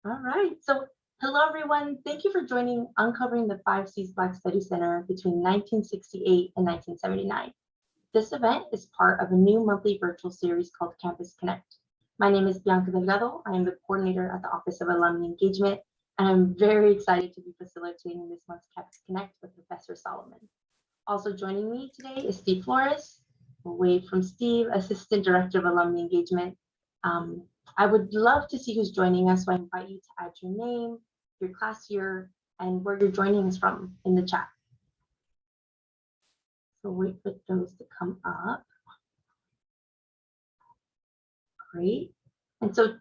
All right. So, hello, everyone. Thank you for joining Uncovering the Five C's Black Studies Center between 1968 and 1979. This event is part of a new monthly virtual series called Campus Connect. My name is Bianca Delgado. I am the coordinator at the Office of Alumni Engagement, and I'm very excited to be facilitating this month's Campus Connect with Professor Soliman. Also joining me today is Steve Flores. We'll wait from Steve, Assistant Director of Alumni Engagement. I would love to see who's joining us, so I invite you to add your name, your class year, and where you're joining us from in the chat. So wait for those to come up. Great. And so,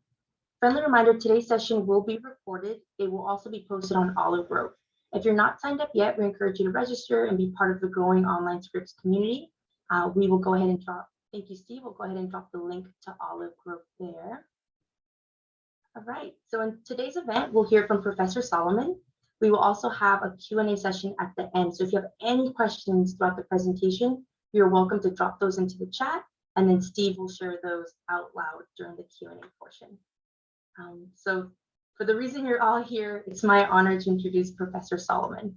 friendly reminder, today's session will be recorded. It will also be posted on Olive Grove. If you're not signed up yet, we encourage you to register and be part of the growing online Scripps community. We will go ahead and drop, thank you, Steve. We'll go ahead and drop the link to Olive Grove there. All right, so in today's event, we'll hear from Professor Soliman. We will also have a Q&A session at the end. So if you have any questions throughout the presentation, you're welcome to drop those into the chat, and then Steve will share those out loud during the Q&A portion. So for the reason you're all here, it's my honor to introduce Professor Soliman.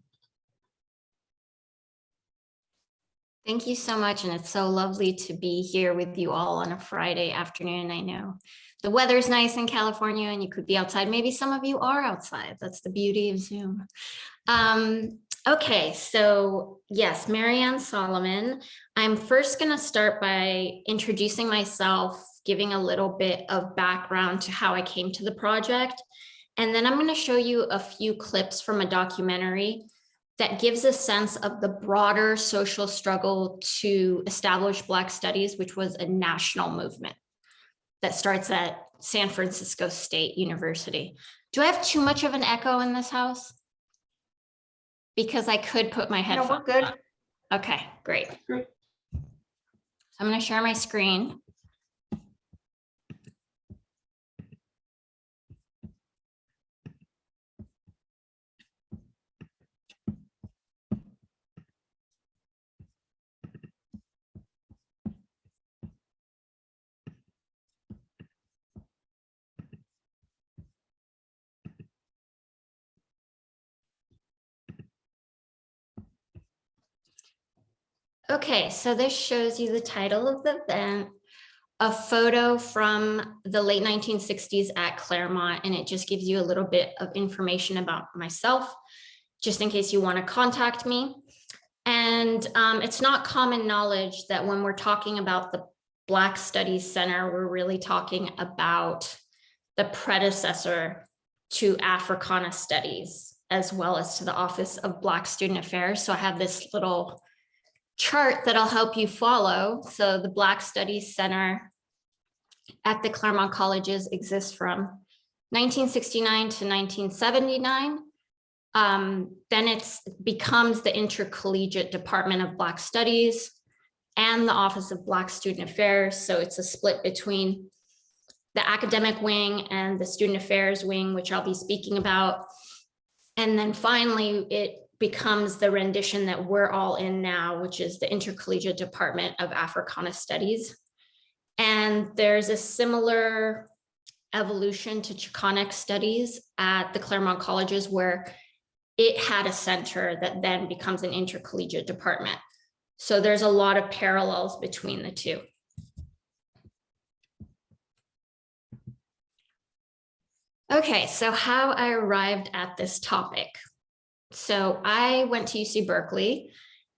Thank you so much, and it's so lovely to be here with you all on a Friday afternoon. I know the weather's nice in California and you could be outside. Maybe some of you are outside. That's the beauty of Zoom. Okay, so yes, Maryan Soliman. I'm first going to start by introducing myself, giving a little bit of background to how I came to the project, and then I'm going to show you a few clips from a documentary that gives a sense of the broader social struggle to establish Black studies, which was a national movement that starts at San Francisco State University. Do I have too much of an echo in this house? Because I could put my headphones on. No, we're good. Okay, great. Great. So I'm going to share my screen. Okay, so this shows you the title of the event, a photo from the late 1960s at Claremont, and it just gives you a little bit of information about myself, just in case you want to contact me. And it's not common knowledge that when we're talking about the Black Studies Center, we're really talking about the predecessor to Africana Studies, as well as to the Office of Black Student Affairs. So I have this little chart that'll help you follow. So the Black Studies Center at the Claremont colleges exists from 1969 to 1979. Then it becomes the Intercollegiate Department of Black Studies and the Office of Black Student Affairs. So it's a split between the academic wing and the student affairs wing, which I'll be speaking about. And then finally, it becomes the rendition that we're all in now, which is the Intercollegiate Department of Africana Studies. And there's a similar evolution to Chicanic Studies at the Claremont colleges, where it had a center that then becomes an intercollegiate department. So there's a lot of parallels between the two. Okay, so how I arrived at this topic. So I went to UC Berkeley,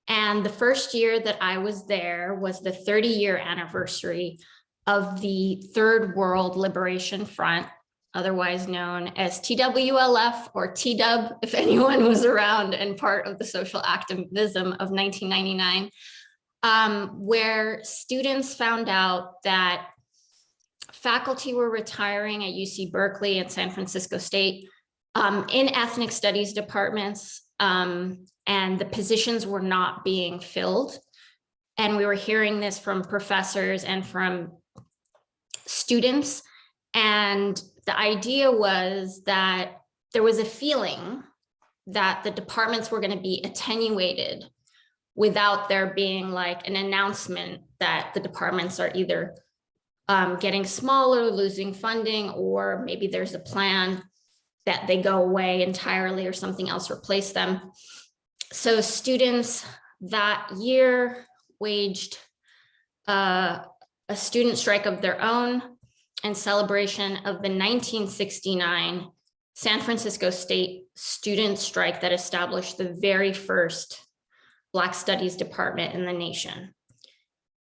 and the first year that I was there was the 30-year anniversary of the Third World Liberation Front, otherwise known as TWLF or TDUB, if anyone was around and part of the social activism of 1999, where students found out that faculty were retiring at UC Berkeley and San Francisco State in ethnic studies departments, and the positions were not being filled. And we were hearing this from professors and from students. And the idea was that there was a feeling that the departments were going to be attenuated without there being like an announcement that the departments are either getting smaller, losing funding, or maybe there's a plan that they go away entirely or something else replace them. So students that year waged a student strike of their own in celebration of the 1969 San Francisco State student strike that established the very first Black Studies department in the nation.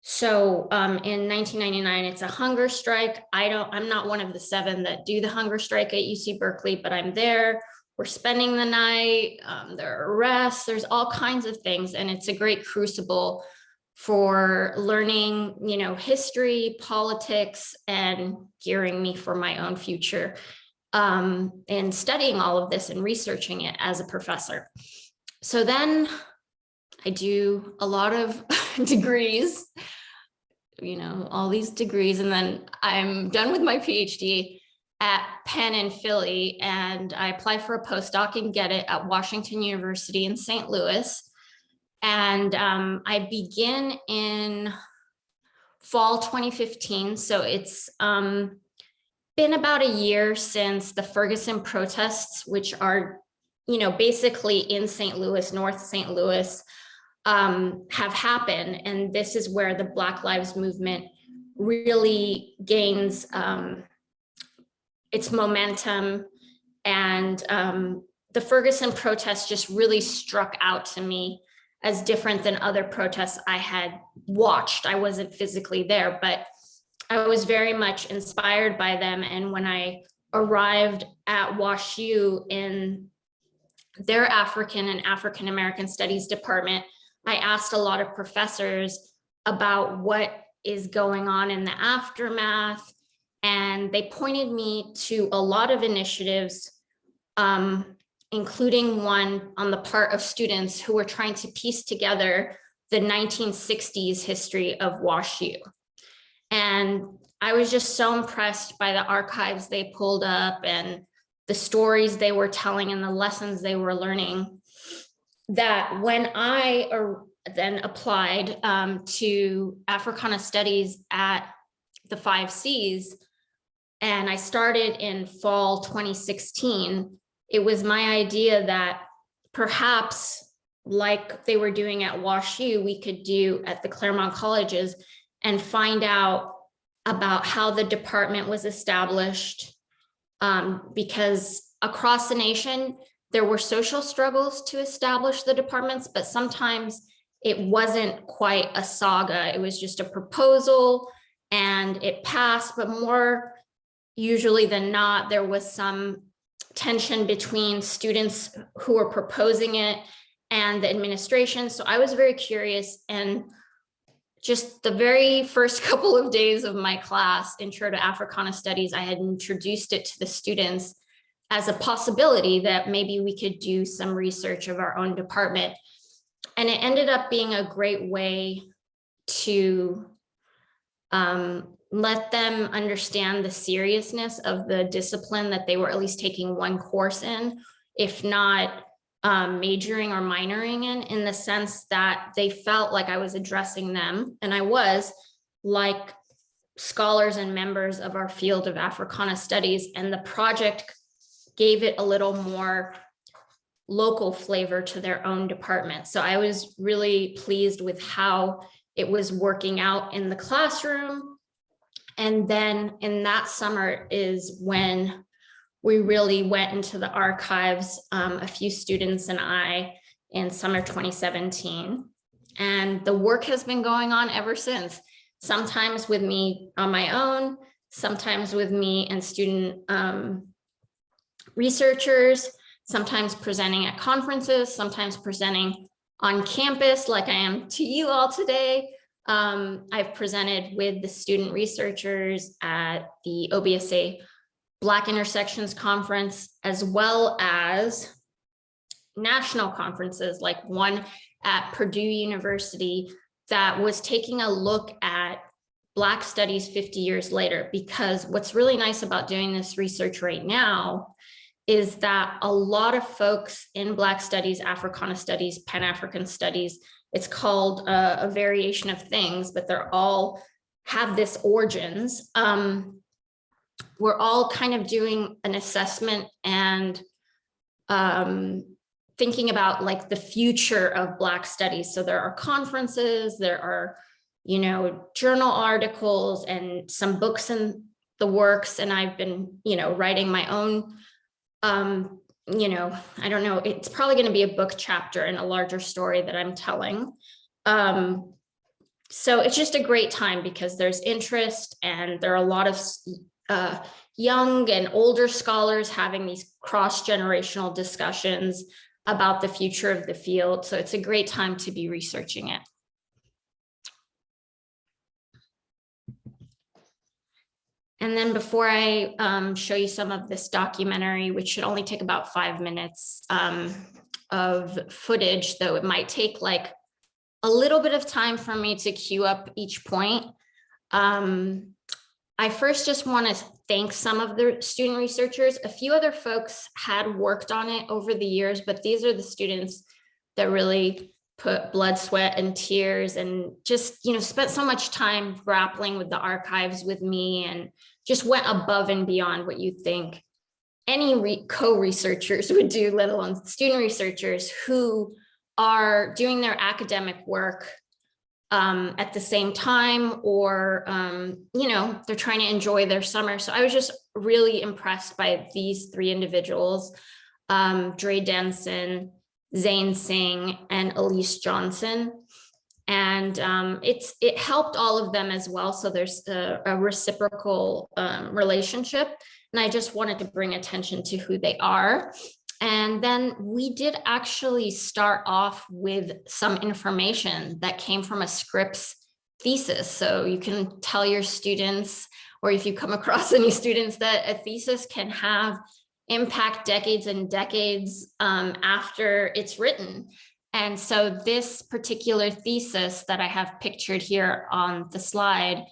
So in 1999, it's a hunger strike. I'm not one of the 7 that do the hunger strike at UC Berkeley, but I'm there. We're spending the night. There are arrests. There's all kinds of things, and it's a great crucible for learning, history, politics, and gearing me for my own future, and studying all of this and researching it as a professor. So then I do a lot of degrees, all these degrees, and then I'm done with my PhD at Penn in Philly, and I apply for a postdoc and get it at Washington University in St. Louis. And I begin in fall 2015. So it's been about a year since the Ferguson protests, which are, basically in St. Louis, North St. Louis, have happened. And this is where the Black Lives Movement really gains its momentum. And the Ferguson protests just really struck out to me as different than other protests I had watched. I wasn't physically there, but I was very much inspired by them. And when I arrived at WashU in their African and African American Studies department, I asked a lot of professors about what is going on in the aftermath. And they pointed me to a lot of initiatives, including one on the part of students who were trying to piece together the 1960s history of WashU. And I was just so impressed by the archives they pulled up and the stories they were telling and the lessons they were learning, that when I then applied to Africana Studies at the 5 Cs, and I started in fall 2016, it was my idea that perhaps, like they were doing at WashU, we could do at the Claremont colleges and find out about how the department was established, because across the nation, there were social struggles to establish the departments, but sometimes it wasn't quite a saga. It was just a proposal and it passed, but more usually than not, there was some tension between students who were proposing it and the administration. So I was very curious, and just the very first couple of days of my class, Intro to Africana Studies, I had introduced it to the students as a possibility that maybe we could do some research of our own department. And it ended up being a great way to let them understand the seriousness of the discipline that they were at least taking one course in, if not majoring or minoring in the sense that they felt like I was addressing them, and I was, like scholars and members of our field of Africana Studies, and the project gave it a little more local flavor to their own department. So I was really pleased with how it was working out in the classroom. And then in that summer is when we really went into the archives, a few students and I, in summer 2017. And the work has been going on ever since, sometimes with me on my own, sometimes with me and student researchers, sometimes presenting at conferences, sometimes presenting on campus like I am to you all today. I've presented with the student researchers at the OBSA Black Intersections Conference, as well as national conferences, like one at Purdue University that was taking a look at Black studies 50 years later. Because what's really nice about doing this research right now is that a lot of folks in Black studies, Africana studies, Pan-African studies, it's called a variation of things, but they're all have this origins. we're all kind of doing an assessment and thinking about like the future of Black studies. So there are conferences, there are, you know, journal articles and some books in the works. And I've been, you know, writing my own, you know, I don't know, it's probably going to be a book chapter in a larger story that I'm telling. So it's just a great time because there's interest and there are a lot of young and older scholars having these cross-generational discussions about the future of the field. So it's a great time to be researching it. And then before I show you some of this documentary, which should only take about 5 minutes of footage, though it might take like a little bit of time for me to queue up each point. I first just want to thank some of the student researchers. A few other folks had worked on it over the years, but these are the students that really put blood, sweat, and tears and just, you know, spent so much time grappling with the archives with me and just went above and beyond what you think any co-researchers would do, let alone student researchers who are doing their academic work at the same time, or, you know, they're trying to enjoy their summer. So I was just really impressed by these 3 individuals, Dre Denson, Zane Singh, and Elise Johnson. And it helped all of them as well. So there's a reciprocal relationship. And I just wanted to bring attention to who they are. And then we did actually start off with some information that came from a Scripps thesis. So you can tell your students, or if you come across any students, that a thesis can have impact decades and decades after it's written. And so this particular thesis that I have pictured here on the slide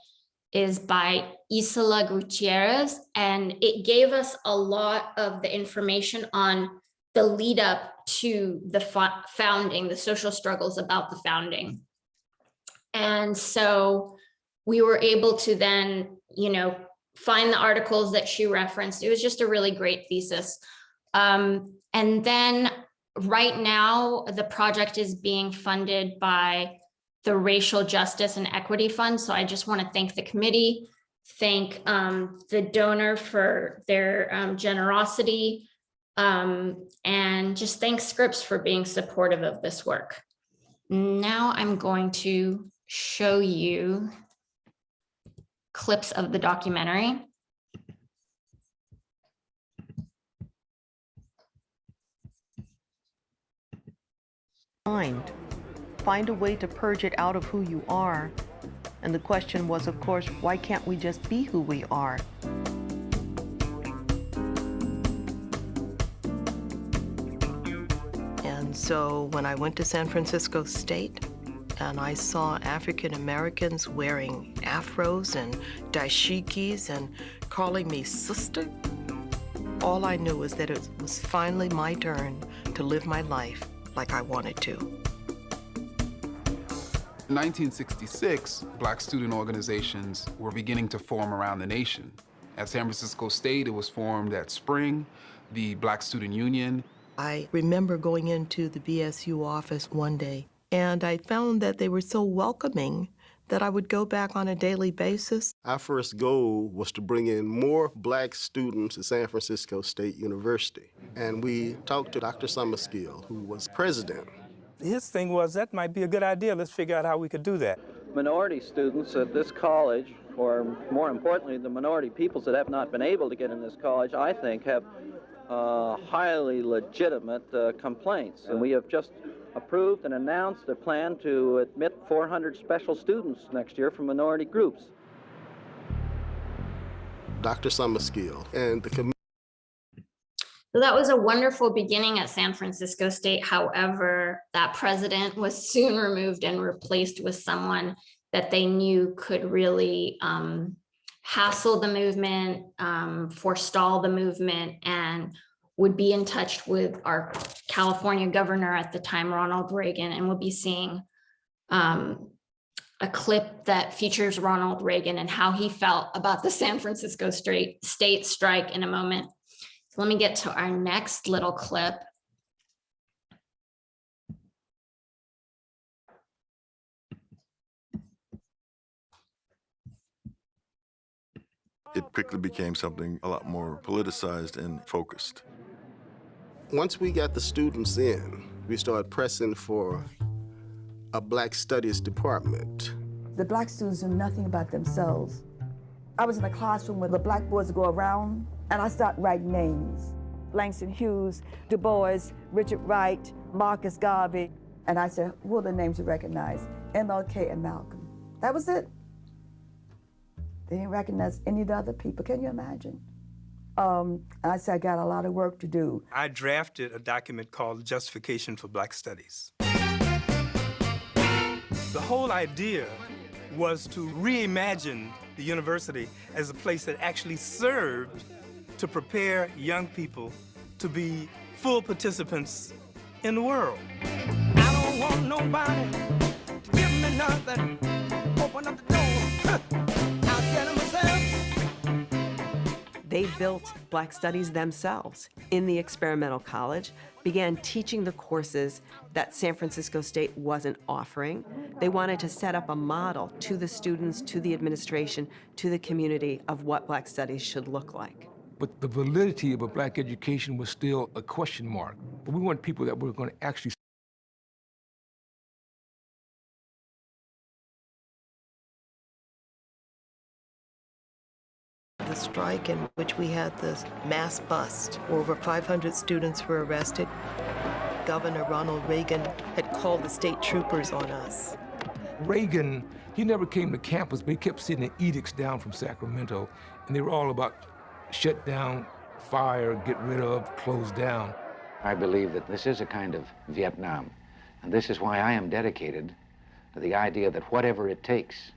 is by Isela Gutierrez, and it gave us a lot of the information on the lead up to the founding, the social struggles about the founding. And so we were able to then, you know, find the articles that she referenced. It was just a really great thesis. And then right now, the project is being funded by the Racial Justice and Equity Fund. So I just want to thank the committee, thank the donor for their generosity, and just thank Scripps for being supportive of this work. Now I'm going to show you clips of the documentary. Find a way to purge it out of who you are. And the question was, of course, why can't we just be who we are? And so when I went to San Francisco State and I saw African Americans wearing afros and dashikis and calling me sister, all I knew was that it was finally my turn to live my life like I wanted to. In 1966, Black student organizations were beginning to form around the nation. At San Francisco State, it was formed at Spring, the Black Student Union. I remember going into the BSU office one day, and I found that they were so welcoming that I would go back on a daily basis. Our first goal was to bring in more Black students at San Francisco State University. And we talked to Dr. Summerskill, who was president. His thing was, that might be a good idea. Let's figure out how we could do that. Minority students at this college, or more importantly, the minority peoples that have not been able to get in this college, I think have highly legitimate complaints. And we have just approved and announced a plan to admit 400 special students next year from minority groups. Dr. Summerskill and the committee. So that was a wonderful beginning at San Francisco State. However, that president was soon removed and replaced with someone that they knew could really hassle the movement, forestall the movement, and would be in touch with our California governor at the time, Ronald Reagan, and would be seeing a clip that features Ronald Reagan and how he felt about the San Francisco state strike in a moment. So let me get to our next little clip. It quickly became something a lot more politicized and focused. Once we got the students in, we started pressing for a Black Studies department. The Black students knew nothing about themselves. I was in a classroom where the Black boys would go around, and I started writing names. Langston Hughes, Du Bois, Richard Wright, Marcus Garvey. And I said, what are the names you recognize? MLK and Malcolm. That was it. They didn't recognize any of the other people. Can you imagine? And I said, I got a lot of work to do. I drafted a document called Justification for Black Studies. The whole idea was to reimagine the university as a place that actually served to prepare young people to be full participants in the world. I don't want nobody to give me nothing. Open up the door. I'll tell myself. They built Black Studies themselves in the experimental college, began teaching the courses that San Francisco State wasn't offering. They wanted to set up a model to the students, to the administration, to the community of what Black Studies should look like. But the validity of a Black education was still a question mark. But we wanted people that were going to actually The strike in which we had this mass bust. Over 500 students were arrested. Governor Ronald Reagan had called the state troopers on us. Reagan, he never came to campus, but he kept sending edicts down from Sacramento, and they were all about shut down, fire, get rid of, close down. I believe that this is a kind of Vietnam, and this is why I am dedicated to the idea that whatever it takes,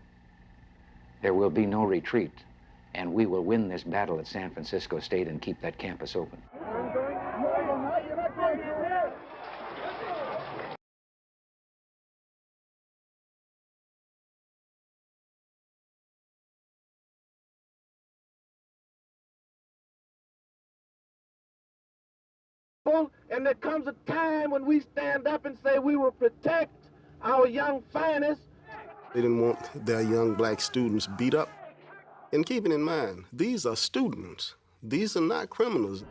there will be no retreat, and we will win this battle at San Francisco State and keep that campus open. And there comes a time when we stand up and say we will protect our young finest. They didn't want their young Black students beat up. And keeping in mind, these are students. These are not criminals.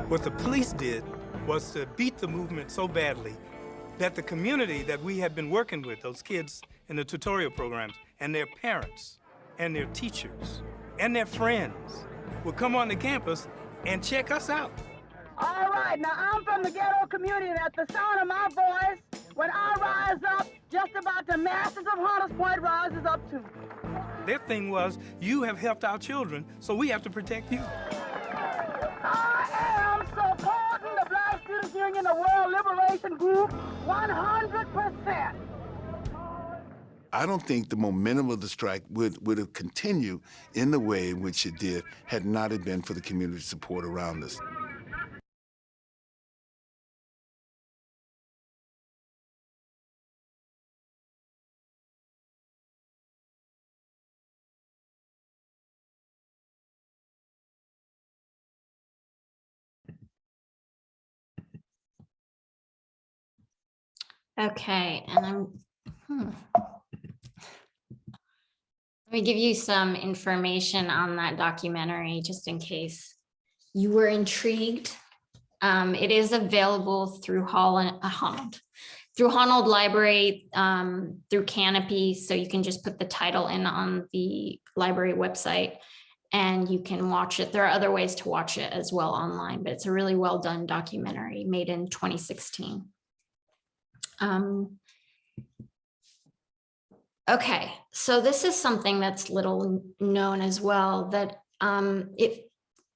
What the police did was to beat the movement so badly that the community that we had been working with, those kids in the tutorial programs, and their parents, and their teachers, and their friends, would come on the campus and check us out. All right, now I'm from the ghetto community, and at the sound of my voice, when I rise up, just about the masses of Hunters Point rises up too. Their thing was, you have helped our children, so we have to protect you. I am supporting the Black Students Union, the World Liberation Group, 100%. I don't think the momentum of the strike would have continued in the way in which it did had not it been for the community support around us. Okay, and let me give you some information on that documentary, just in case you were intrigued. It is available through Honnold Library, through Canopy, so you can just put the title in on the library website and you can watch it. There are other ways to watch it as well online, but it's a really well done documentary made in 2016. Okay, so this is something that's little known as well, that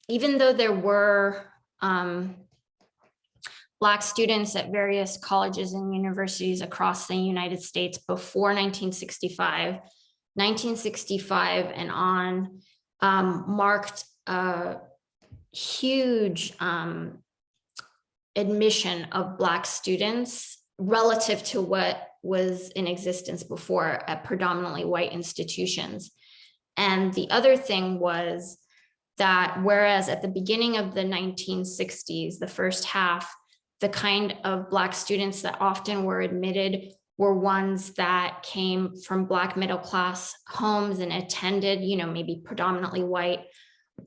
even though there were Black students at various colleges and universities across the United States before 1965, 1965 and on marked a huge admission of Black students relative to what was in existence before at predominantly white institutions. And the other thing was that whereas at the beginning of the 1960s, the first half, the kind of Black students that often were admitted were ones that came from Black middle class homes and attended, maybe predominantly white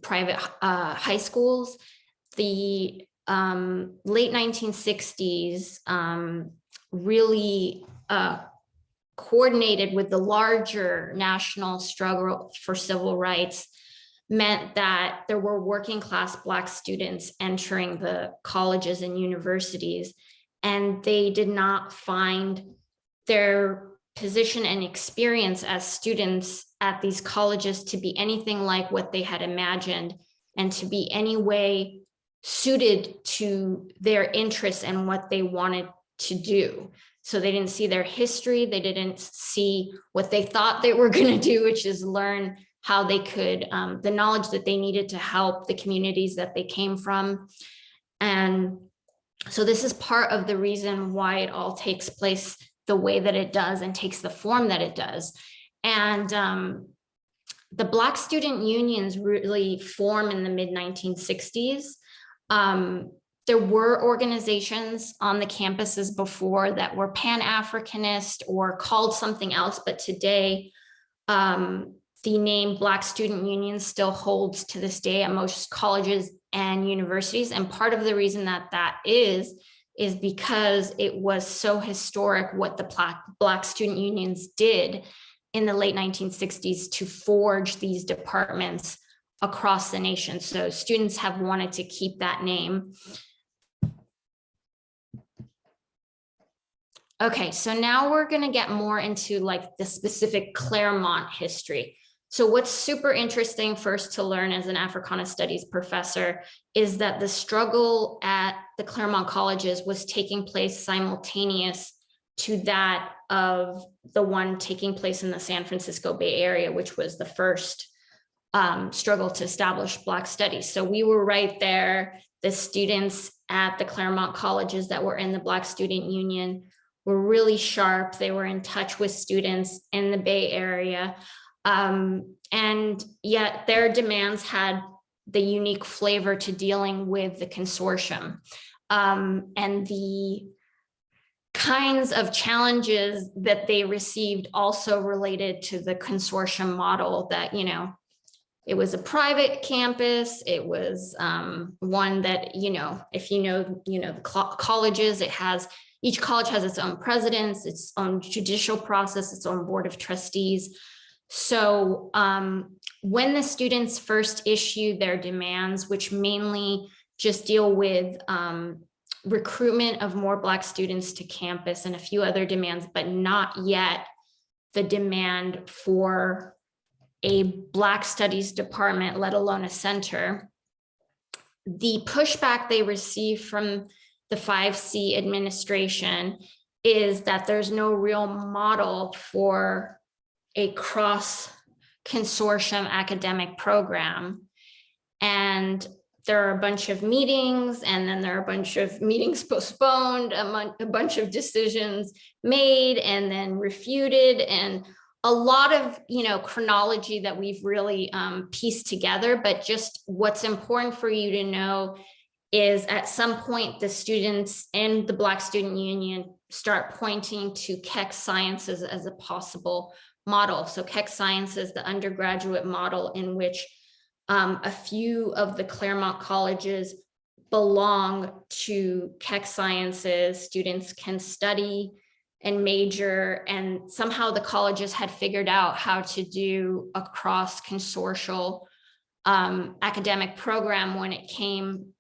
private high schools. The late 1960s really coordinated with the larger national struggle for civil rights, meant that there were working class Black students entering the colleges and universities, and they did not find their position and experience as students at these colleges to be anything like what they had imagined, and to be any way suited to their interests and what they wanted to do. So they didn't see their history, they didn't see what they thought they were going to do, which is learn how they could, the knowledge that they needed to help the communities that they came from. And so this is part of the reason why it all takes place the way that it does and takes the form that it does. And the Black student unions really form in the mid-1960s. There were organizations on the campuses before that were Pan-Africanist or called something else, but today the name Black Student Union still holds to this day at most colleges and universities. And part of the reason that that is because it was so historic what the Black student unions did in the late 1960s to forge these departments across the nation. So students have wanted to keep that name. Okay, so now we're going to get more into like the specific Claremont history. So what's super interesting first to learn as an Africana Studies professor is that the struggle at the Claremont colleges was taking place simultaneous to that of the one taking place in the San Francisco Bay Area, which was the first struggle to establish Black studies. So we were right there. The students at the Claremont colleges that were in the Black Student Union were really sharp. They were in touch with students in the Bay Area. And yet their demands had the unique flavor to dealing with the consortium. And the kinds of challenges that they received also related to the consortium model that, it was a private campus. It was one that, if the colleges, each college has its own presidents, its own judicial process, its own board of trustees. So when the students first issue their demands, which mainly just deal with recruitment of more Black students to campus and a few other demands, but not yet the demand for a Black studies department, let alone a center, the pushback they receive from the 5C administration is that there's no real model for a cross consortium academic program. And there are a bunch of meetings, and then there are a bunch of meetings postponed, a bunch of decisions made and then refuted, and a lot of chronology that we've really pieced together. But just what's important for you to know is at some point the students in the Black Student Union start pointing to Keck Sciences as a possible model. So Keck Sciences, the undergraduate model in which a few of the Claremont colleges belong to Keck Sciences. Students can study and major, and somehow the colleges had figured out how to do a cross consortial academic program when it came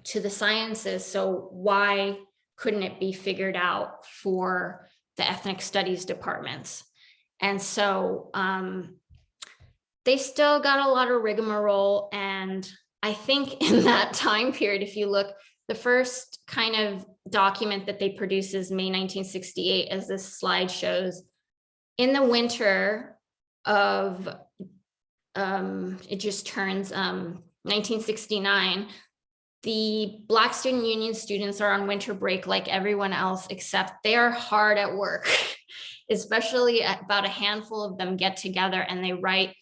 to the sciences. So why couldn't it be figured out for the ethnic studies departments? And so they still got a lot of rigmarole. And I think in that time period, if you look, the first kind of document that they produce is May 1968, as this slide shows. In the winter of, it just turns 1969, the Black Student Union students are on winter break like everyone else, except they are hard at work, especially about a handful of them get together and they write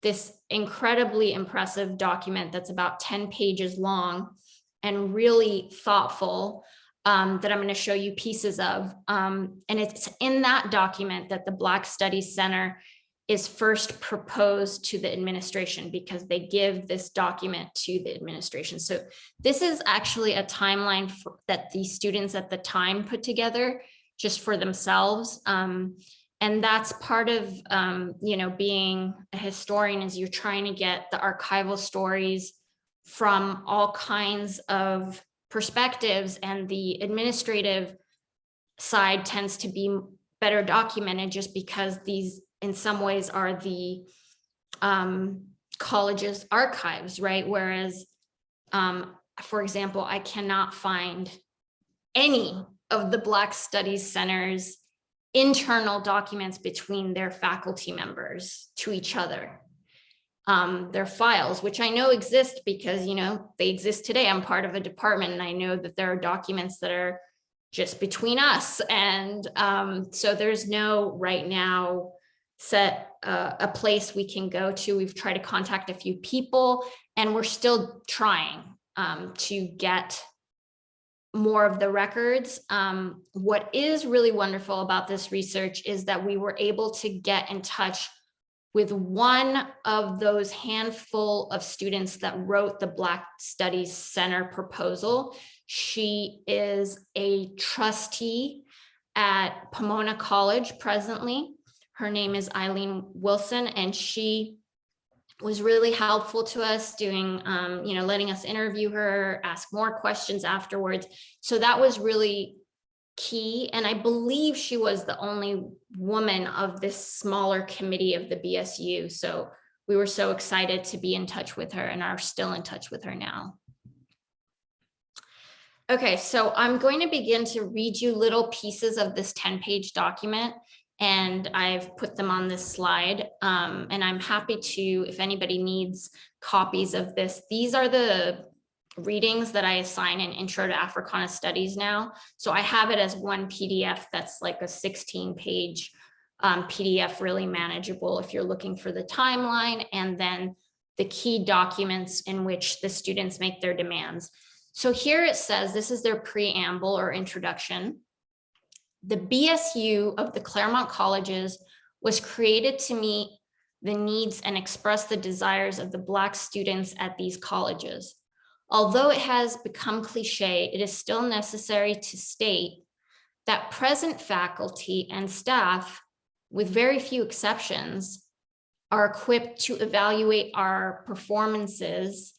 this incredibly impressive document that's about 10 pages long and really thoughtful, that I'm going to show you pieces of. And it's in that document that the Black Studies Center is first proposed to the administration, because they give this document to the administration. So this is actually a timeline that the students at the time put together just for themselves. And that's part of, being a historian, is you're trying to get the archival stories from all kinds of perspectives, and the administrative side tends to be better documented just because these in some ways are the college's archives, right? Whereas, for example, I cannot find any of the Black Studies Center's internal documents between their faculty members to each other. Their files, which I know exist because, they exist today. I'm part of a department and I know that there are documents that are just between us. And so there's no right now set a place we can go to. We've tried to contact a few people and we're still trying to get more of the records. What is really wonderful about this research is that we were able to get in touch with one of those handful of students that wrote the Black Studies Center proposal. She is a trustee at Pomona College presently. Her name is Eileen Wilson, and she was really helpful to us doing, letting us interview her, ask more questions afterwards. So that was really key. And I believe she was the only woman of this smaller committee of the BSU. So we were so excited to be in touch with her and are still in touch with her now. Okay, so I'm going to begin to read you little pieces of this 10-page document, and I've put them on this slide. And I'm happy to, if anybody needs copies of this, these are the readings that I assign in Intro to Africana Studies now. So I have it as one PDF that's like a 16-page PDF, really manageable if you're looking for the timeline, and then the key documents in which the students make their demands. So here it says, this is their preamble or introduction. The BSU of the Claremont colleges was created to meet the needs and express the desires of the Black students at these colleges. Although it has become cliche, it is still necessary to state that present faculty and staff, with very few exceptions, are equipped to evaluate our performances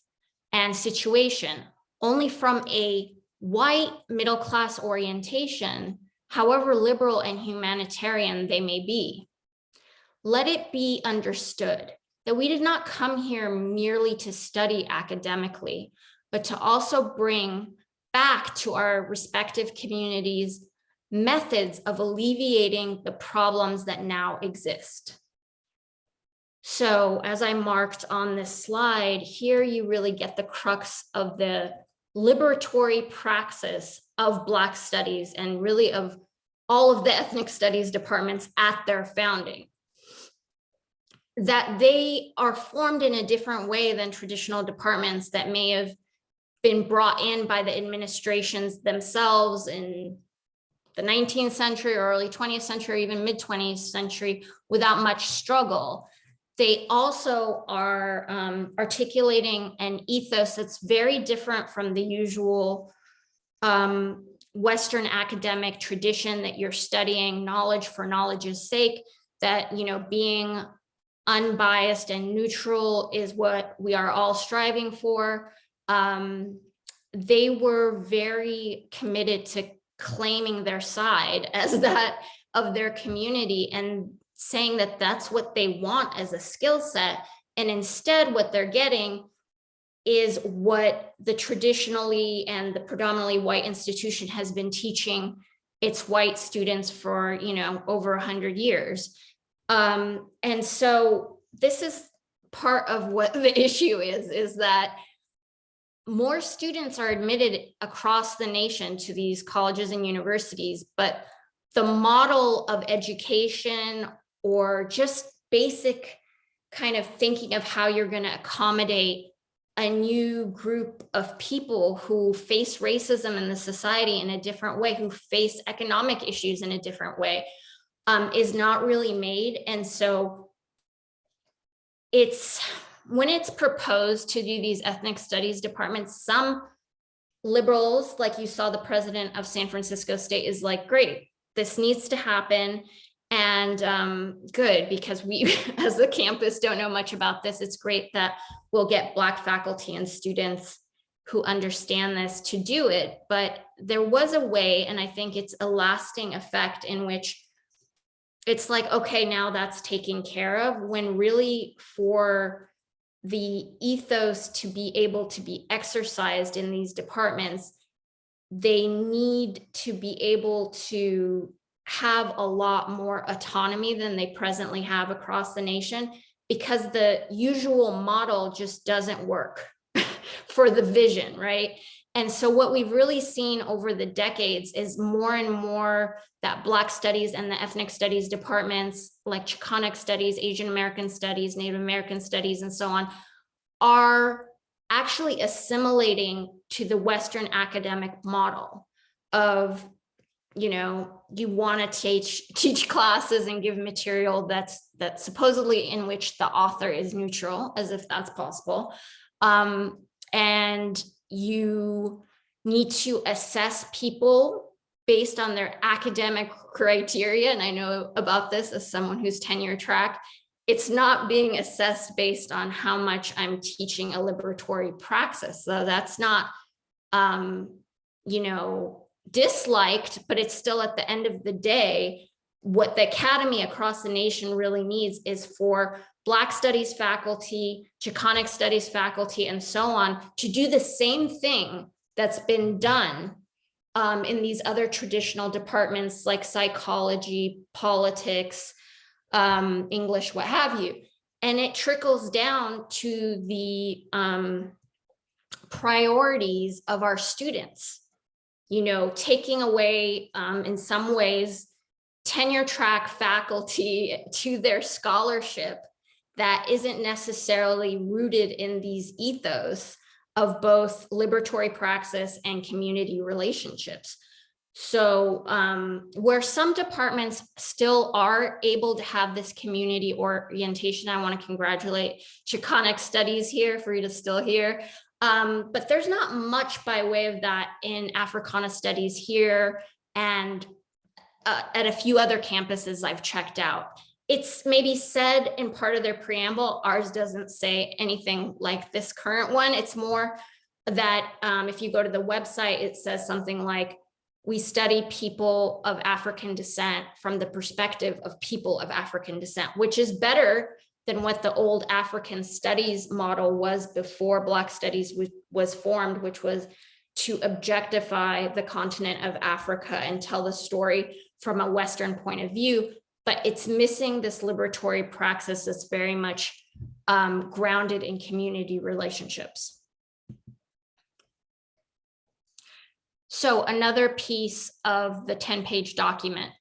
and situation only from a white middle-class orientation, however liberal and humanitarian they may be. Let it be understood that we did not come here merely to study academically, but to also bring back to our respective communities methods of alleviating the problems that now exist. So as I marked on this slide, here you really get the crux of the liberatory praxis of Black studies and really of all of the ethnic studies departments at their founding. That they are formed in a different way than traditional departments that may have been brought in by the administrations themselves in the 19th century or early 20th century, even mid 20th century, without much struggle. They also are articulating an ethos that's very different from the usual Western academic tradition that you're studying knowledge for knowledge's sake, that, being unbiased and neutral is what we are all striving for. They were very committed to claiming their side as that of their community and saying that that's what they want as a skill set. And instead what they're getting is what the traditionally and the predominantly white institution has been teaching its white students for, over 100 years. And so this is part of what the issue is that more students are admitted across the nation to these colleges and universities, but the model of education or just basic kind of thinking of how you're going to accommodate a new group of people who face racism in the society in a different way, who face economic issues in a different way, is not really made. And so when it's proposed to do these ethnic studies departments, some liberals, like you saw the president of San Francisco State, is like, great, this needs to happen. And good, because we as a campus don't know much about this. It's great that we'll get Black faculty and students who understand this to do it. But there was a way, and I think it's a lasting effect, in which it's like, okay, now that's taken care of, when really for the ethos to be able to be exercised in these departments, they need to be able to have a lot more autonomy than they presently have across the nation, because the usual model just doesn't work for the vision, right? And so what we've really seen over the decades is more and more that Black studies and the ethnic studies departments, like Chicanic studies, Asian American studies, Native American studies, and so on, are actually assimilating to the Western academic model of, you know, you want to teach classes and give material that's supposedly in which the author is neutral, as if that's possible. And you need to assess people based on their academic criteria. And I know about this as someone who's tenure track. It's not being assessed based on how much I'm teaching a liberatory praxis. So that's not, you know, disliked, but it's still, at the end of the day, what the academy across the nation really needs is for Black studies faculty, Chicanic studies faculty, and so on, to do the same thing that's been done in these other traditional departments like psychology, politics, English, what have you. And it trickles down to the priorities of our students, you know, taking away, in some ways, tenure track faculty to their scholarship that isn't necessarily rooted in these ethos of both liberatory praxis and community relationships. So where some departments still are able to have this community orientation, I want to congratulate Chicanic studies here for you to still here. But there's not much by way of that in Africana studies here and at a few other campuses I've checked out. It's maybe said in part of their preamble. Ours doesn't say anything like this current one. It's more that if you go to the website, it says something like, we study people of African descent from the perspective of people of African descent, which is better than what the old African studies model was before Black studies was formed, which was to objectify the continent of Africa and tell the story from a Western point of view. But it's missing this liberatory praxis that's very much grounded in community relationships. So another piece of the 10-page document,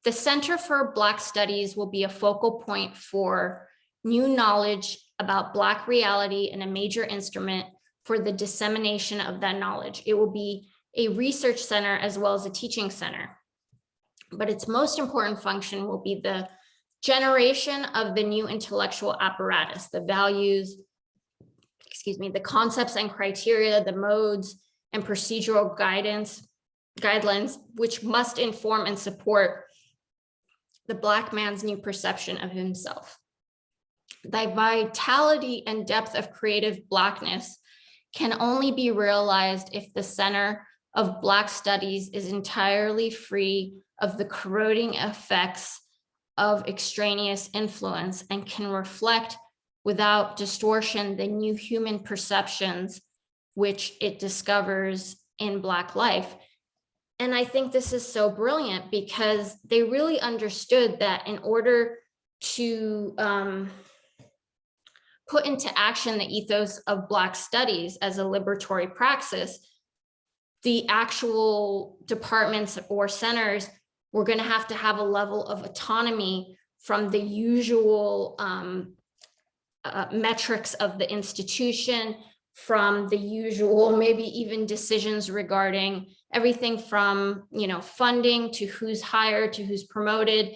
the Center for Black Studies will be a focal point for new knowledge about Black reality and a major instrument for the dissemination of that knowledge. It will be a research center as well as a teaching center. But its most important function will be the generation of the new intellectual apparatus, the values, the concepts and criteria, the modes and procedural guidelines, which must inform and support the Black man's new perception of himself. The vitality and depth of creative Blackness can only be realized if the Center of Black Studies is entirely free of the corroding effects of extraneous influence and can reflect without distortion the new human perceptions which it discovers in Black life. And I think this is so brilliant because they really understood that in order to put into action the ethos of Black studies as a liberatory praxis, the actual departments or centers were going to have a level of autonomy from the usual metrics of the institution, from the usual maybe even decisions regarding everything from, you know, funding to who's hired to who's promoted.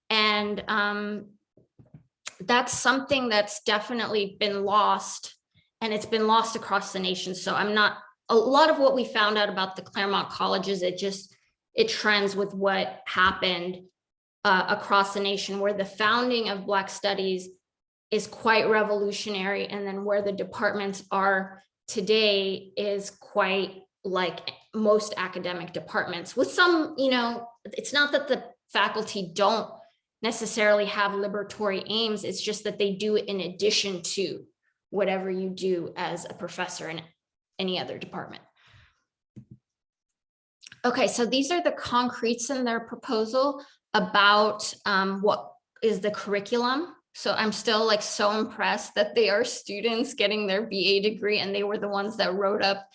And that's something that's definitely been lost, and it's been lost across the nation. So a lot of what we found out about the Claremont colleges, it trends with what happened across the nation, where the founding of Black studies is quite revolutionary, and then where the departments are today is quite like most academic departments, with some, you know, it's not that the faculty don't necessarily have liberatory aims, it's just that they do it in addition to whatever you do as a professor in any other department. Okay, so these are the concretes in their proposal about what is the curriculum. So I'm still like so impressed that they are students getting their BA degree, and they were the ones that wrote up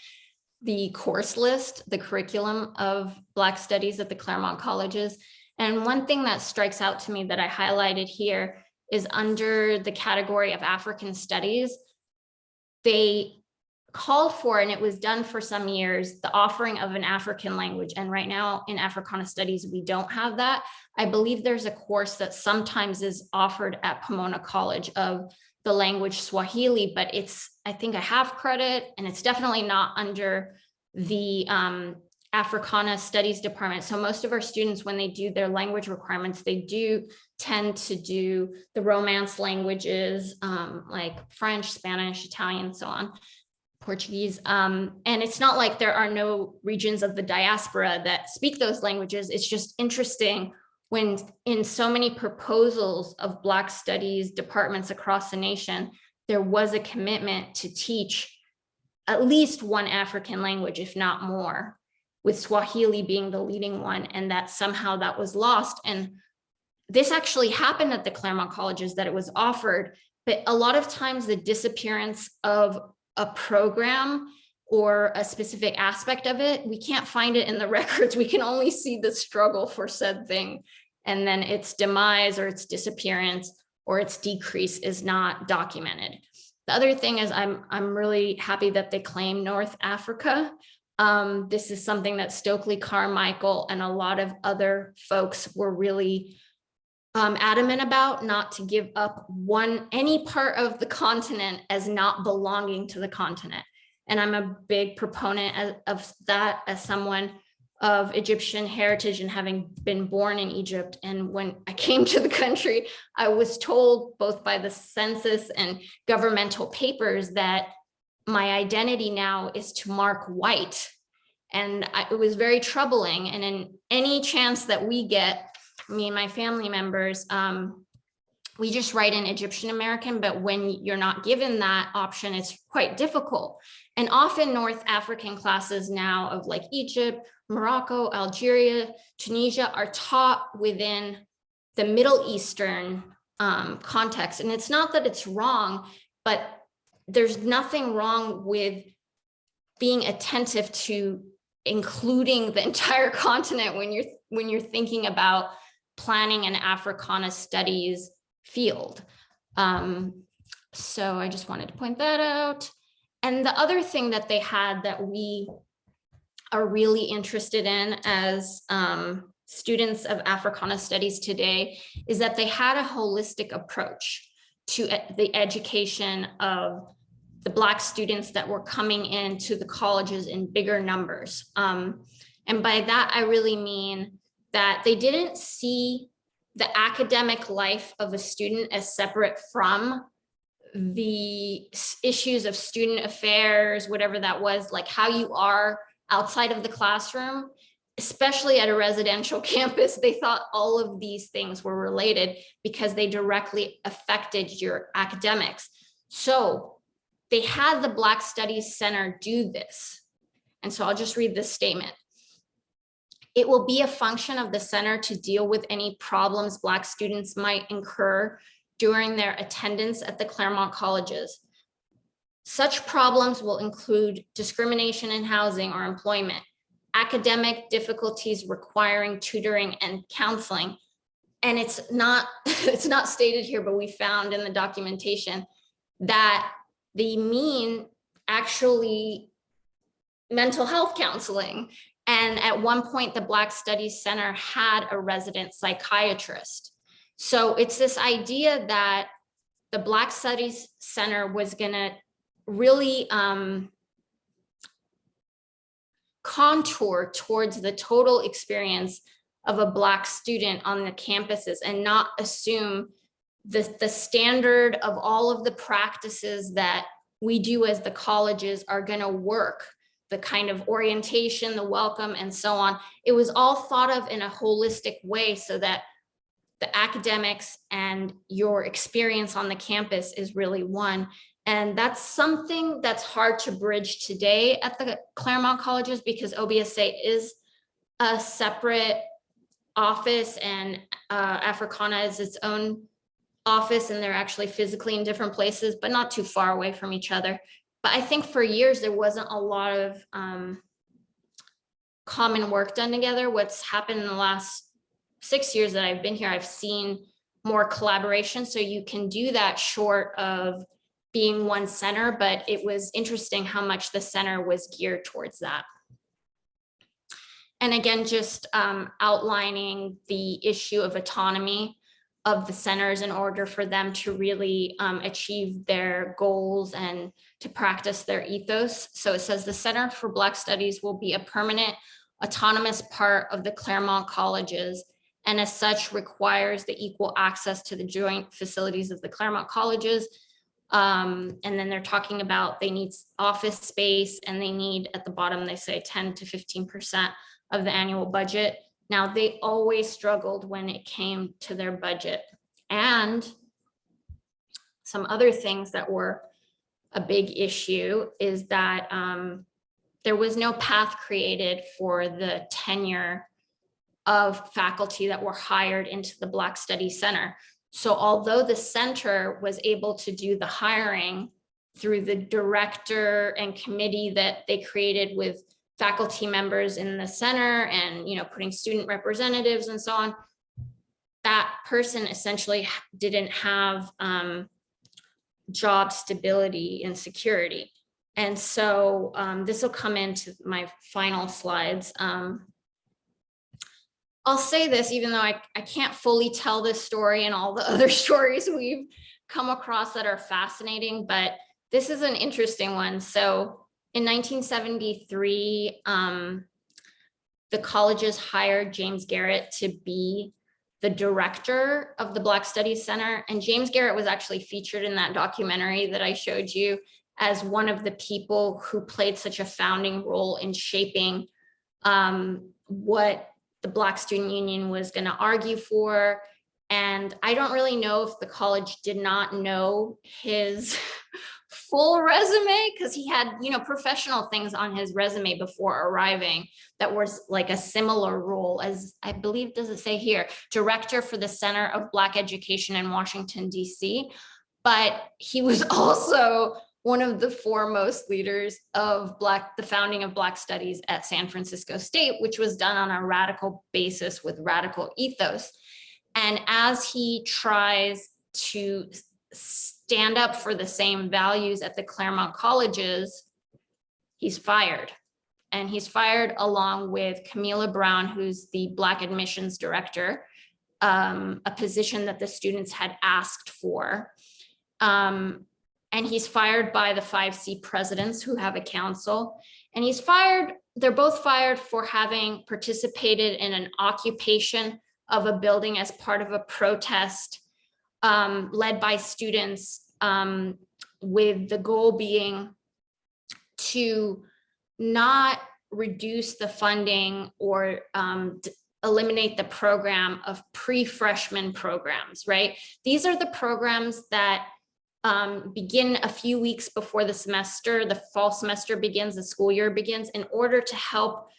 the course list, the curriculum of Black studies at the Claremont colleges. And one thing that strikes out to me that I highlighted here is under the category of African studies, they called for, and it was done for some years, the offering of an African language. And right now in Africana studies, we don't have that. I believe there's a course that sometimes is offered at Pomona College of the language Swahili, but it's, I think, a half credit, and it's definitely not under the Africana studies department. So most of our students, when they do their language requirements, they do tend to do the Romance languages, like French, Spanish, Italian, so on, Portuguese. And it's not like there are no regions of the diaspora that speak those languages. It's just interesting when in so many proposals of Black studies departments across the nation, there was a commitment to teach at least one African language, if not more, with Swahili being the leading one, and that somehow that was lost. And this actually happened at the Claremont colleges, that it was offered, but a lot of times the disappearance of a program or a specific aspect of it, we can't find it in the records. We can only see the struggle for said thing, and then its demise or its disappearance or its decrease is not documented. The other thing is I'm really happy that they claim North Africa. This is something that Stokely Carmichael and a lot of other folks were really adamant about, not to give up any part of the continent as not belonging to the continent. And I'm a big proponent of that as someone of Egyptian heritage and having been born in Egypt. And when I came to the country, I was told both by the census and governmental papers that my identity now is to mark white. And it was very troubling. And in any chance that we get, me and my family members, we just write in Egyptian American, but when you're not given that option, it's quite difficult. And often North African classes now of like Egypt, Morocco, Algeria, Tunisia are taught within the Middle Eastern context. And it's not that it's wrong, but there's nothing wrong with being attentive to including the entire continent when you're thinking about planning an Africana studies field. So I just wanted to point that out. And the other thing that they had that we are really interested in as students of Africana studies today is that they had a holistic approach to the education of the Black students that were coming into the colleges in bigger numbers. And by that, I really mean that they didn't see the academic life of a student as separate from the issues of student affairs, whatever that was, like how you are outside of the classroom, especially at a residential campus. They thought all of these things were related because they directly affected your academics. So they had the Black Studies Center do this. And so I'll just read this statement. It will be a function of the center to deal with any problems Black students might incur during their attendance at the Claremont colleges. Such problems will include discrimination in housing or employment, academic difficulties requiring tutoring and counseling. And it's not stated here, but we found in the documentation that they mean actually mental health counseling. And at one point, the Black Studies Center had a resident psychiatrist. So it's this idea that the Black Studies Center was gonna really contour towards the total experience of a Black student on the campuses and not assume the standard of all of the practices that we do as the colleges are gonna work, the kind of orientation, the welcome, and so on. It was all thought of in a holistic way so that the academics and your experience on the campus is really one. And that's something that's hard to bridge today at the Claremont colleges because OBSA is a separate office and Africana is its own office, and they're actually physically in different places, but not too far away from each other. But I think for years, there wasn't a lot of common work done together. What's happened in the last 6 years that I've been here, I've seen more collaboration. So you can do that short of being one center, but it was interesting how much the center was geared towards that. And again, just outlining the issue of autonomy of the centers in order for them to really achieve their goals and to practice their ethos. So it says the Center for Black Studies will be a permanent autonomous part of the Claremont colleges, and as such requires the equal access to the joint facilities of the Claremont colleges. And then they're talking about they need office space, and they need, at the bottom, they say 10 to 15% of the annual budget. Now, they always struggled when it came to their budget. And some other things that were a big issue is that there was no path created for the tenure of faculty that were hired into the Black Studies Center. So although the center was able to do the hiring through the director and committee that they created with faculty members in the center and, putting student representatives and so on, that person essentially didn't have job stability and security. And so this will come into my final slides. I'll say this, even though I can't fully tell this story and all the other stories we've come across that are fascinating, but this is an interesting one. So in 1973, the colleges hired James Garrett to be the director of the Black Studies Center. And James Garrett was actually featured in that documentary that I showed you as one of the people who played such a founding role in shaping what the Black Student Union was going to argue for. And I don't really know if the college did not know his full resume, because he had, professional things on his resume before arriving that was like a similar role as, I believe, does it say here, director for the Center of Black Education in Washington, D.C. But he was also one of the foremost leaders of the founding of Black Studies at San Francisco State, which was done on a radical basis with radical ethos. And as he tries to stand up for the same values at the Claremont colleges, he's fired. And he's fired along with Camila Brown, who's the Black admissions director, a position that the students had asked for. And he's fired by the 5C presidents who have a council. And they're both fired for having participated in an occupation of a building as part of a protest led by students, with the goal being to not reduce the funding or eliminate the program of pre-freshman programs, right? These are the programs that begin a few weeks before the fall semester begins, the school year begins, in order to help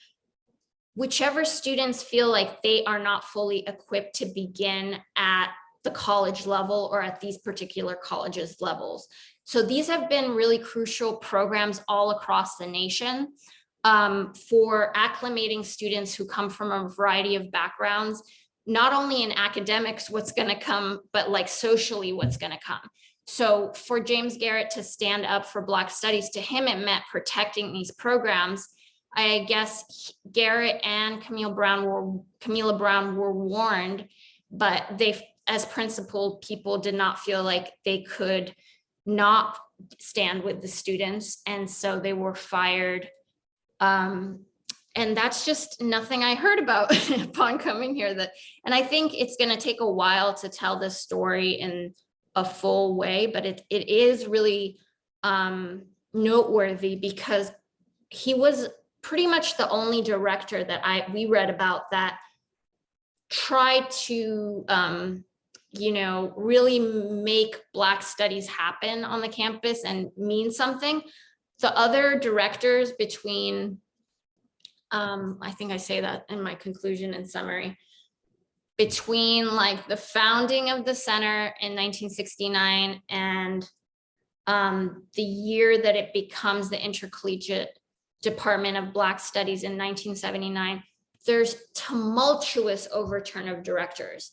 whichever students feel like they are not fully equipped to begin at the college level or at these particular colleges levels. So these have been really crucial programs all across the nation for acclimating students who come from a variety of backgrounds, not only in academics, what's going to come, but like socially, what's going to come. So for James Garrett to stand up for Black Studies, to him, it meant protecting these programs. I guess Garrett and Camila Brown were warned, but they, as principled people, did not feel like they could not stand with the students. And so they were fired. And that's just nothing I heard about upon coming here. And I think it's going to take a while to tell this story in a full way, but it is really noteworthy because he was pretty much the only director that we read about that tried to really make Black studies happen on the campus and mean something. The other directors between, I think I say that in my conclusion and summary, between like the founding of the center in 1969 and the year that it becomes the Intercollegiate Department of Black Studies in 1979, there's tumultuous overturn of directors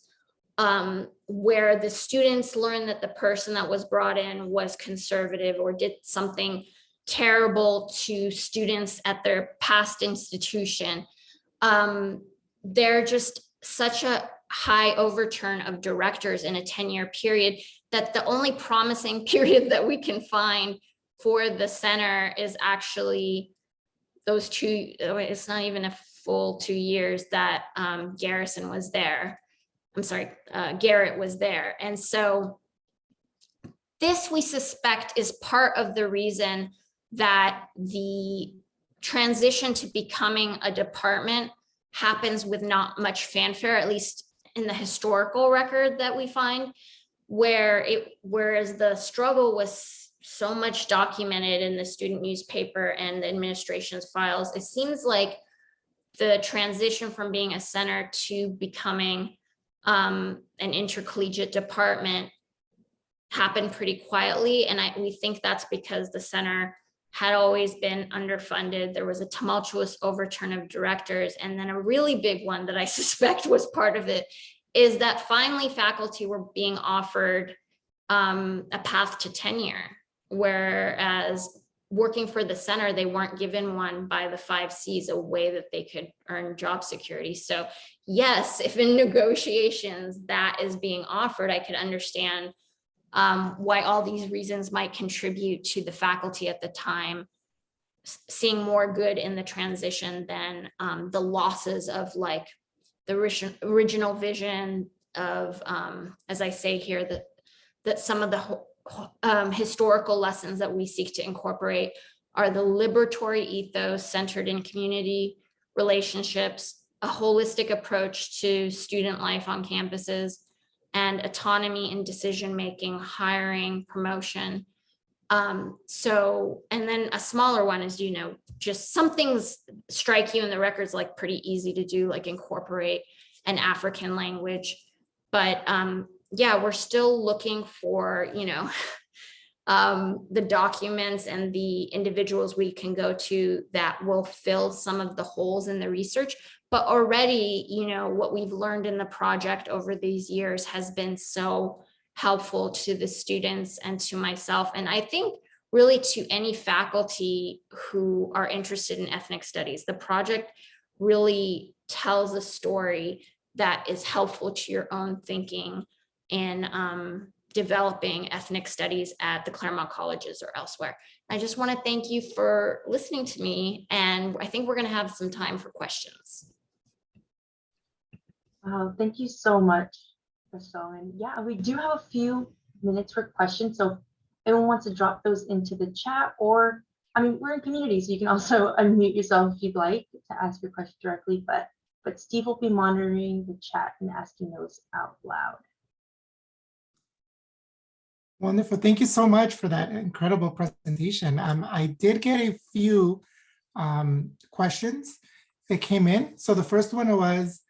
where the students learn that the person that was brought in was conservative or did something terrible to students at their past institution. They're just such a high overturn of directors in a 10-year period that the only promising period that we can find for the center is actually those two, it's not even a full 2 years that Garrett was there. And so this, we suspect, is part of the reason that the transition to becoming a department happens with not much fanfare, at least in the historical record that we find, whereas the struggle was so much documented in the student newspaper and the administration's files, it seems like the transition from being a center to becoming an intercollegiate department happened pretty quietly. And we think that's because the center had always been underfunded. There was a tumultuous overturn of directors. And then a really big one that I suspect was part of it is that finally faculty were being offered a path to tenure, whereas working for the center, they weren't given one by the 5 C's, a way that they could earn job security. So yes, if in negotiations that is being offered, I could understand why all these reasons might contribute to the faculty at the time seeing more good in the transition than the losses of like the original vision of, as I say here, that some of the historical lessons that we seek to incorporate are the liberatory ethos centered in community relationships, a holistic approach to student life on campuses, and autonomy in decision-making, hiring, promotion. And then a smaller one is, just some things strike you in the records like pretty easy to do, like incorporate an African language. But yeah, we're still looking for, the documents and the individuals we can go to that will fill some of the holes in the research. But already, what we've learned in the project over these years has been so helpful to the students and to myself. And I think really to any faculty who are interested in ethnic studies, the project really tells a story that is helpful to your own thinking in developing ethnic studies at the Claremont colleges or elsewhere. I just want to thank you for listening to me. And I think we're going to have some time for questions. Thank you so much, Crystal. And yeah, we do have a few minutes for questions. So if anyone wants to drop those into the chat, or, we're in community, so you can also unmute yourself if you'd like to ask your question directly, but Steve will be monitoring the chat and asking those out loud. Wonderful. Thank you so much for that incredible presentation. I did get a few questions that came in. So the first one was,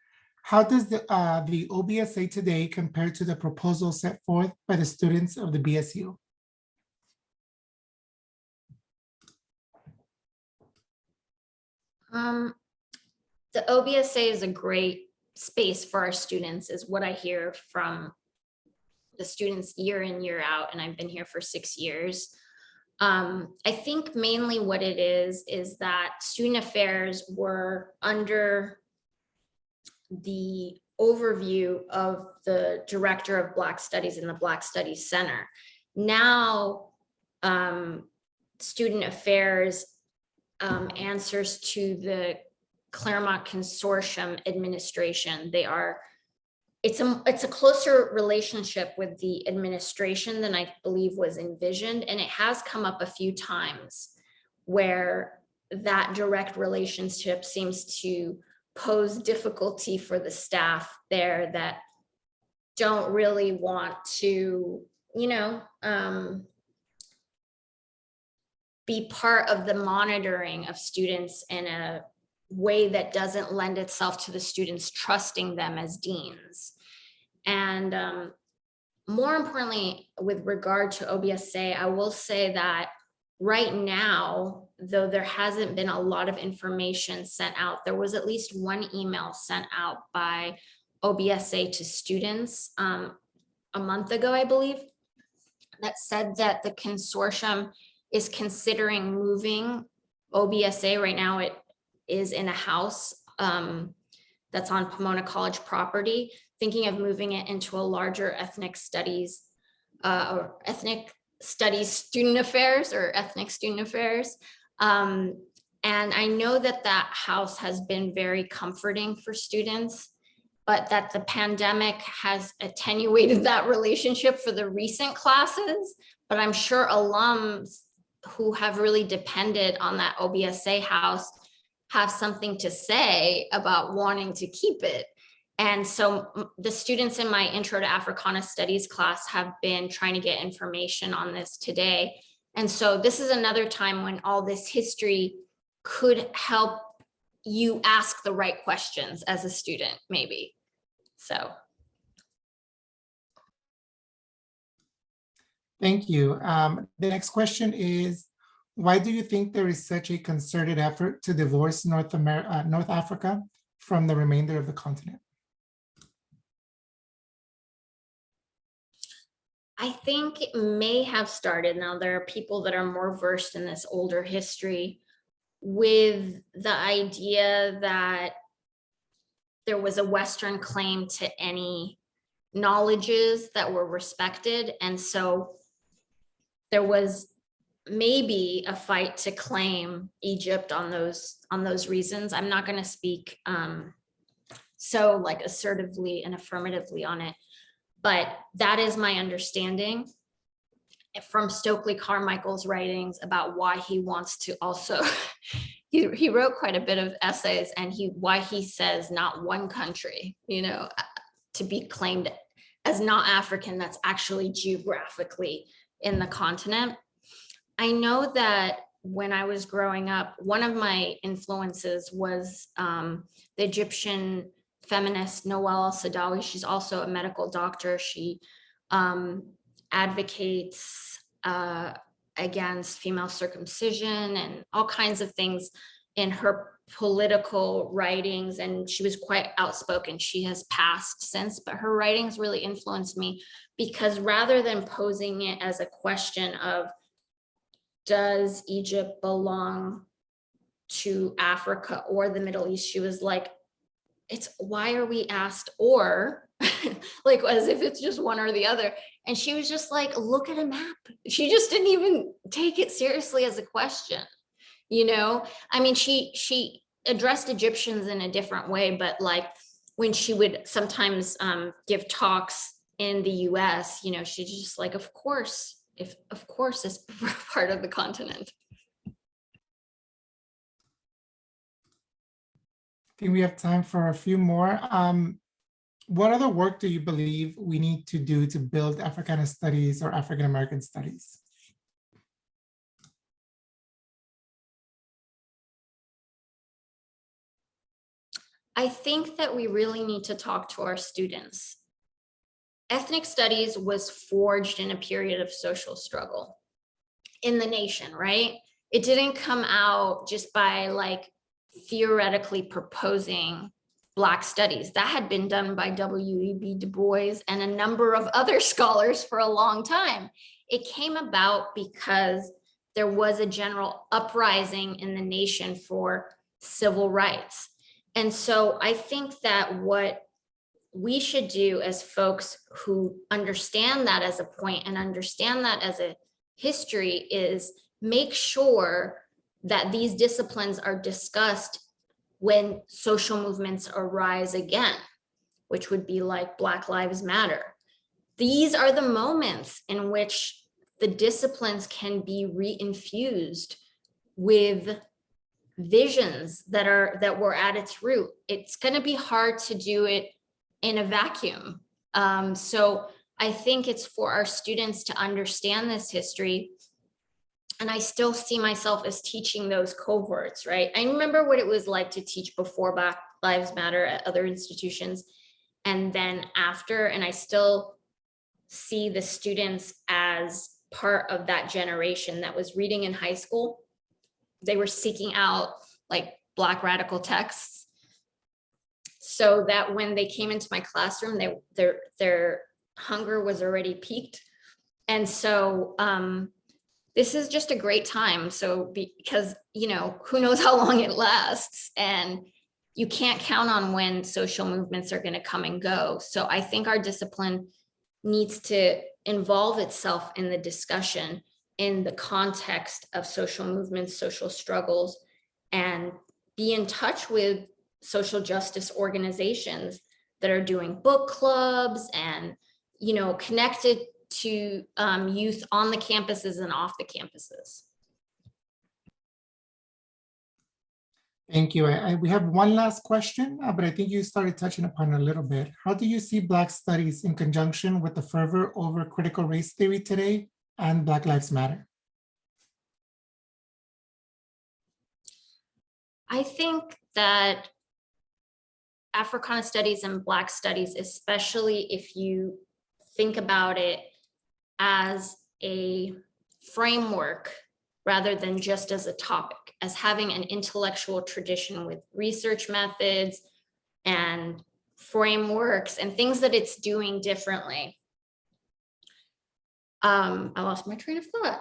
How does the OBSA today compare to the proposal set forth by the students of the BSU? The OBSA is a great space for our students, is what I hear from the students year in, year out, and I've been here for 6 years. I think mainly what it is that student affairs were under the overview of the director of Black Studies in the Black Studies Center. Now, student affairs answers to the Claremont Consortium administration. It's a closer relationship with the administration than I believe was envisioned, and it has come up a few times where that direct relationship seems to pose difficulty for the staff there that don't really want to, be part of the monitoring of students in a way that doesn't lend itself to the students trusting them as deans. And more importantly, with regard to OBSA, I will say that right now, though there hasn't been a lot of information sent out, there was at least one email sent out by OBSA to students a month ago, I believe, that said that the consortium is considering moving OBSA. Right now it is in a house that's on Pomona College property, thinking of moving it into a larger ethnic studies student affairs or ethnic student affairs. And I know that that house has been very comforting for students, but that the pandemic has attenuated that relationship for the recent classes. But I'm sure alums who have really depended on that OBSA house have something to say about wanting to keep it. And so the students in my Intro to Africana Studies class have been trying to get information on this today. And so this is another time when all this history could help you ask the right questions as a student, maybe. So. Thank you. The next question is, why do you think there is such a concerted effort to divorce North Africa from the remainder of the continent? I think it may have started. Now, there are people that are more versed in this older history with the idea that there was a Western claim to any knowledges that were respected. And so there was maybe a fight to claim Egypt on those reasons. I'm not going to speak so like assertively and affirmatively on it, but that is my understanding from Stokely Carmichael's writings about why he wants to also, he wrote quite a bit of essays, and why he says not one country, to be claimed as not African that's actually geographically in the continent. I know that when I was growing up, one of my influences was the Egyptian feminist Noel al-Saadawi. She's also a medical doctor. She advocates against female circumcision and all kinds of things in her political writings, and she was quite outspoken. She has passed since, but her writings really influenced me because rather than posing it as a question of does Egypt belong to Africa or the Middle East, she was like, it's why are we asked or like as if it's just one or the other. And she was just like, look at a map. She just didn't even take it seriously as a question. I mean, she addressed Egyptians in a different way, but like when she would sometimes give talks in the US, she's just like, of course it's part of the continent. I think we have time for a few more. What other work do you believe we need to do to build Africana studies or African American studies? I think that we really need to talk to our students. Ethnic studies was forged in a period of social struggle in the nation, right? It didn't come out just by like theoretically proposing Black studies. That had been done by W.E.B. Du Bois and a number of other scholars for a long time. It came about because there was a general uprising in the nation for civil rights. And so I think that what we should do as folks who understand that as a point and understand that as a history is make sure that these disciplines are discussed when social movements arise again, which would be like Black Lives Matter. These are the moments in which the disciplines can be reinfused with visions that were at its root. It's going to be hard to do it in a vacuum. So I think it's for our students to understand this history. And I still see myself as teaching those cohorts, right? I remember what it was like to teach before Black Lives Matter at other institutions and then after, and I still see the students as part of that generation that was reading in high school. They were seeking out like Black radical texts so that when they came into my classroom, their hunger was already peaked. And so this is just a great time. So because, you know, who knows how long it lasts, and you can't count on when social movements are going to come and go. So I think our discipline needs to involve itself in the discussion in the context of social movements, social struggles, and be in touch with social justice organizations that are doing book clubs and, you know, connected to youth on the campuses and off the campuses. Thank you. We have one last question, but I think you started touching upon it a little bit. How do you see Black studies in conjunction with the fervor over critical race theory today and Black Lives Matter? I think that Africana studies and Black studies, especially if you think about it as a framework rather than just as a topic, as having an intellectual tradition with research methods and frameworks and things that it's doing differently. I lost my train of thought.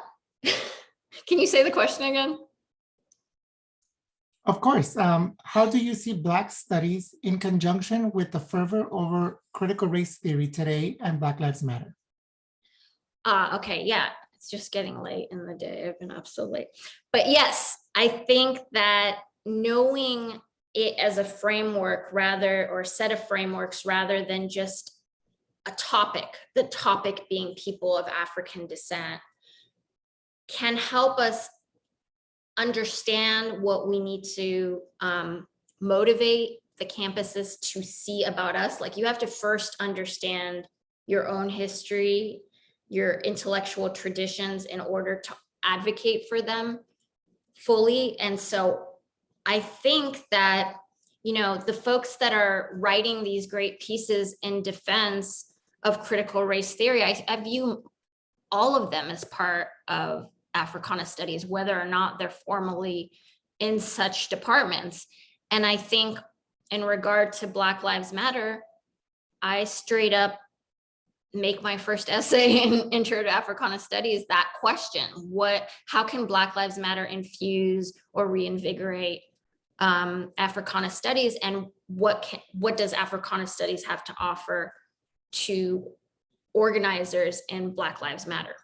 Can you say the question again? Of course. How do you see Black studies in conjunction with the fervor over critical race theory today and Black Lives Matter? Okay, yeah, it's just getting late in the day. I've been up so late. But yes, I think that knowing it as a framework or set of frameworks rather than just a topic, the topic being people of African descent, can help us understand what we need to motivate the campuses to see about us. Like, you have to first understand your own history, your intellectual traditions in order to advocate for them fully. And so I think that, you know, the folks that are writing these great pieces in defense of critical race theory, I view all of them as part of Africana studies, whether or not they're formally in such departments. And I think in regard to Black Lives Matter, I straight up make my first essay in Intro to Africana Studies that question: how can Black Lives Matter infuse or reinvigorate Africana studies, and what does Africana studies have to offer to organizers in Black Lives Matter?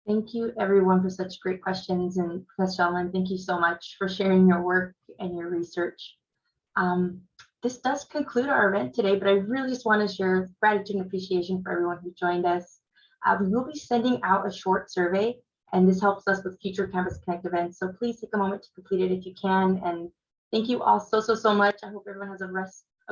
Thank you everyone for such great questions, and Professor Soliman, thank you so much for sharing your work and your research. This does conclude our event today, but I really just want to share gratitude and appreciation for everyone who joined us. We will be sending out a short survey, and this helps us with future Campus Connect events. So please take a moment to complete it if you can. And thank you all so much. I hope everyone has a